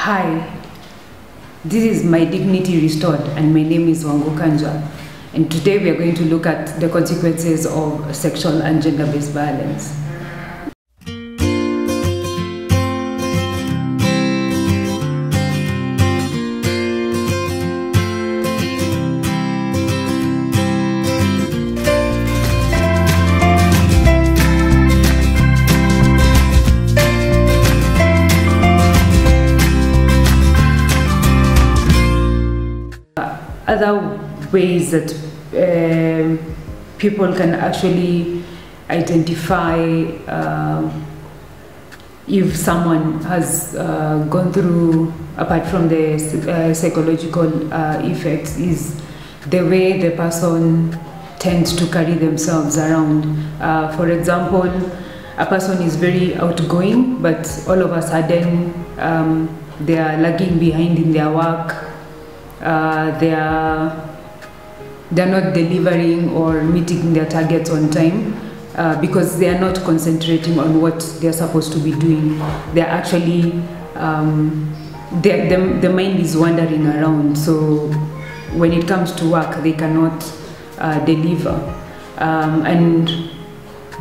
Hi, this is My Dignity Restored, and my name is Wangu Kanja. And today we are going to look at the consequences of sexual and gender-based violence. Other ways that people can actually identify if someone has gone through, apart from the psychological effects, is the way the person tends to carry themselves around. For example, a person is very outgoing, but all of a sudden they are lagging behind in their work. They're not delivering or meeting their targets on time because they are not concentrating on what they're supposed to be doing. They're actually, the mind is wandering around. So when it comes to work, they cannot deliver. And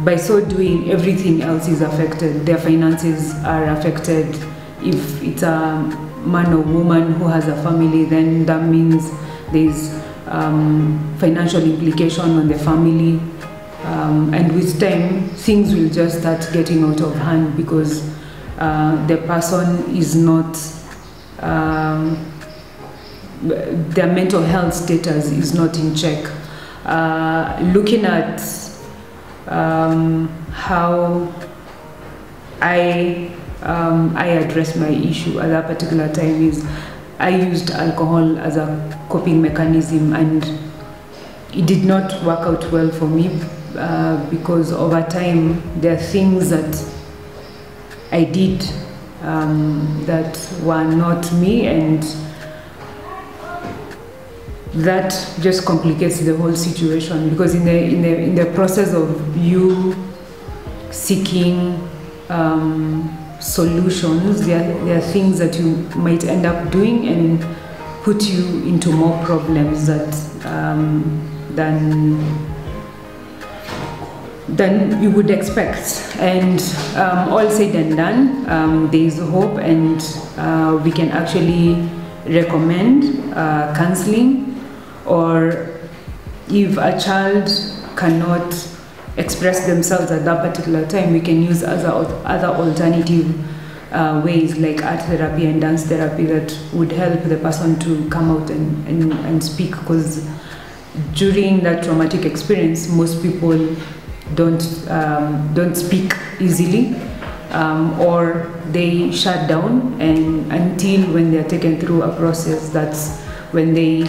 by so doing, everything else is affected. Their finances are affected. If it's a man or woman who has a family, then that means there's financial implication on the family, and with time things will just start getting out of hand because the person is not, their mental health status is not in check. Looking at how I addressed my issue at that particular time is I used alcohol as a coping mechanism, and it did not work out well for me because over time there are things that I did that were not me, and that just complicates the whole situation because in the process of you seeking solutions, there are things that you might end up doing and put you into more problems that than you would expect. And all said and done, there is hope, and we can actually recommend counseling, or if a child cannot express themselves at that particular time, we can use other alternative ways like art therapy and dance therapy that would help the person to come out and speak, because during that traumatic experience most people don't speak easily, or they shut down, and until when they are taken through a process, that's when they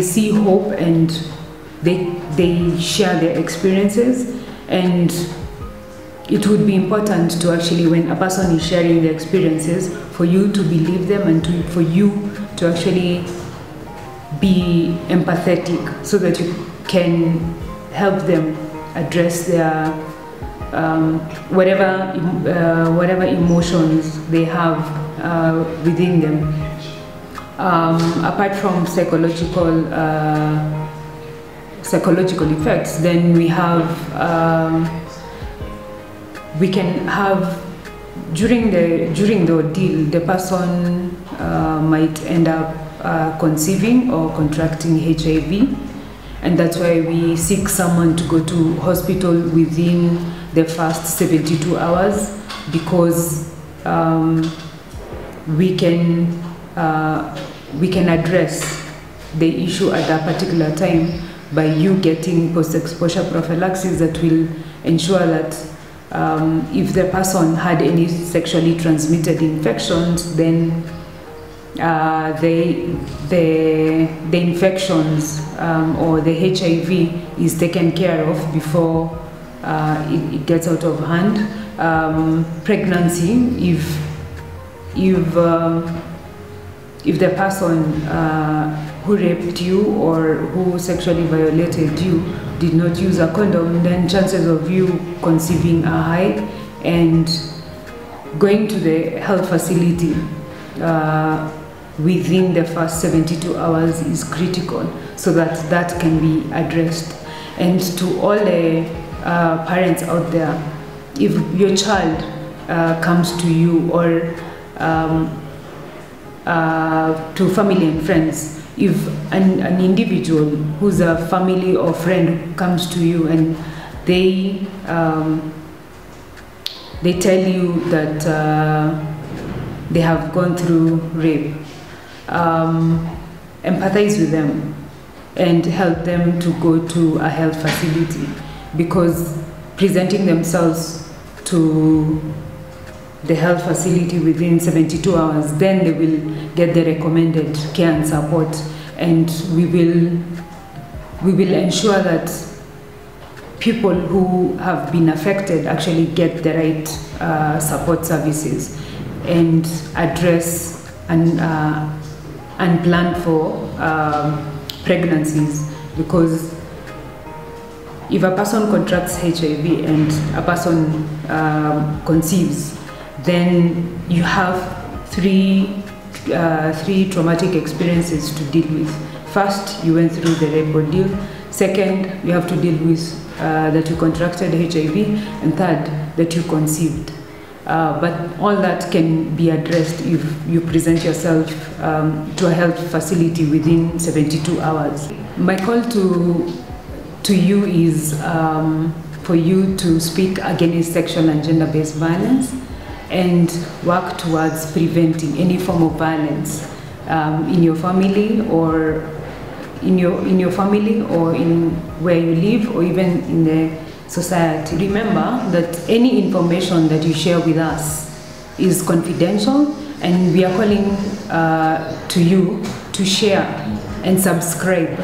see hope and they share their experiences. And it would be important to actually, when a person is sharing their experiences, for you to believe them and for you to actually be empathetic so that you can help them address their whatever emotions they have within them. Apart from psychological effects, then we have we can have during the ordeal, the person might end up conceiving or contracting HIV, and that's why we seek someone to go to hospital within the first 72 hours, because we can address the issue at that particular time by you getting post-exposure prophylaxis that will ensure that if the person had any sexually transmitted infections, then the infections or the HIV is taken care of before it gets out of hand. Pregnancy, if the person who raped you or who sexually violated you did not use a condom, then chances of you conceiving are high, and going to the health facility within the first 72 hours is critical, so that that can be addressed. And to all the parents out there, if your child comes to you, or to family and friends, if an individual who's a family or friend comes to you and they tell you that they have gone through rape, empathize with them and help them to go to a health facility, because presenting themselves to the health facility within 72 hours, then they will get the recommended care and support, and we will ensure that people who have been affected actually get the right support services and address and plan for pregnancies. Because if a person contracts HIV and a person conceives, then you have three traumatic experiences to deal with. First, you went through the rape ordeal. Second, you have to deal with that you contracted HIV, and third, that you conceived. But all that can be addressed if you present yourself to a health facility within 72 hours. My call to you is for you to speak against sexual and gender-based violence and work towards preventing any form of violence in your family, or in your family, or in where you live, or even in the society. Remember that any information that you share with us is confidential, and we are calling to you to share and subscribe.